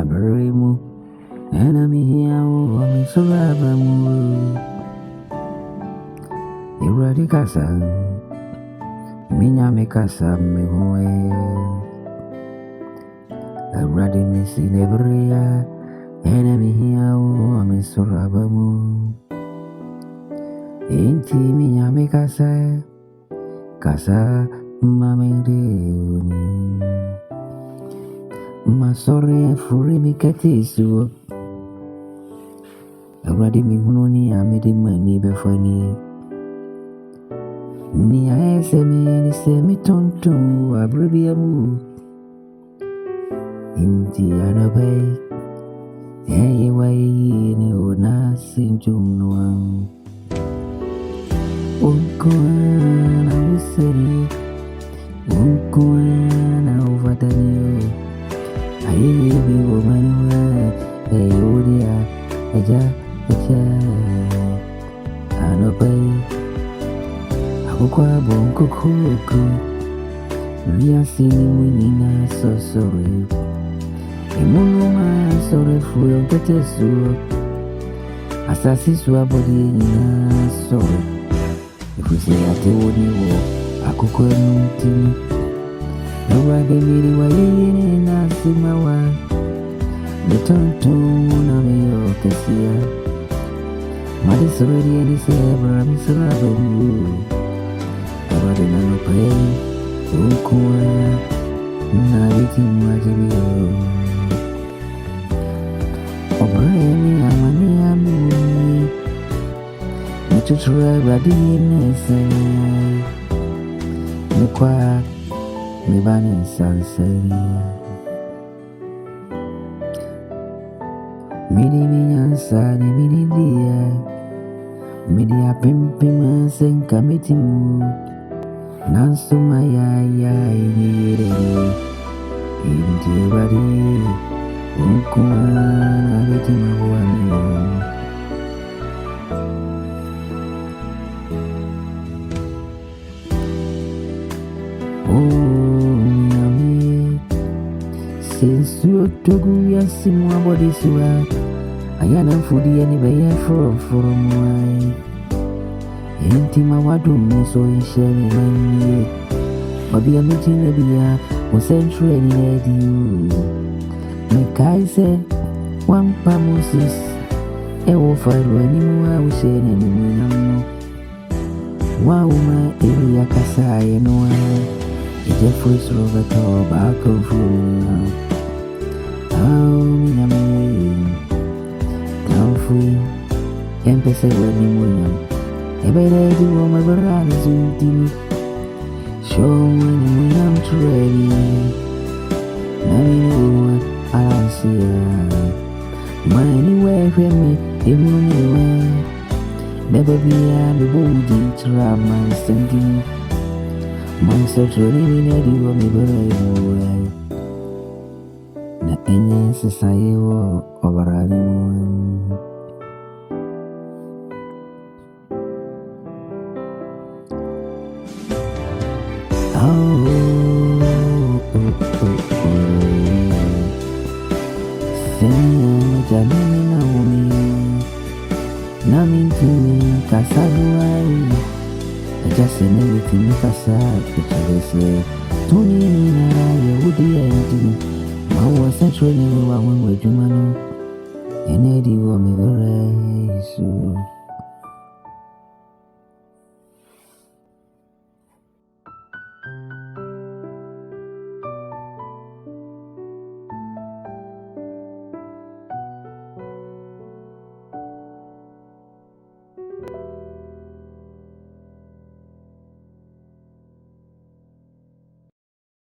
Abremu, enemy here, I'm so rabamu. Eradicasa, Minya Mikasa, Mihoe. Eradimisi Nebria, enemy here, I'm so rabamu. Inti Minya Mikasa, Casa, Mamma. My sorry, I free me catties you. Already me hunoni, I made him money before me. Ni I say me and say me tonto, I brevi a move. Indiana Bay, hey, why you not sing to no one. Uncoan, I will say, Uncoan, over the new. I be woman, a Yodia, a and obey. I will cry bonko cook. We are seeing winning, so sorry. A moon, sorry for your better. Assassin swab body, sorry. If we say I told you, I could call you. Nobody really waiting in see my wife. The tonto na me okasia. Mother's already and it's ever I'm so loving you. Nobody no pay. Ukua na biti mwajibio. Obreni amani amuni. Nichuchura badi nesani. Nikwa me banning sunset. Midi me answer, midi dear. Midi a pimpin' and committee mood. Nansu my eye, need it. Into your body, Unkuan, I get in my one. Since you took me a similar body, so I am food anyway from my intima wadum, so in sharing my but be a meeting Libya was entering in you. My Kaiser, one pamusis, a wolf, I anymore, I was saying anymore. Wow, my area Kasai, and one. Jeffrey's Roberto back of room. Oh, me, I'm free. Empecé when William. Every day, do my brothers with you. Show when I'm ready. Now, I see her. My anywhere from me, even anywhere. Never be a booty trap, my singing. My search really ready for me, but I know na enye society overrunning. Sing Janine Naomi, Namin to me, Casaguay. Just in everything facade, which say, Tony, I would be ending. I was actually one with Jumano, and Eddie will me very soon.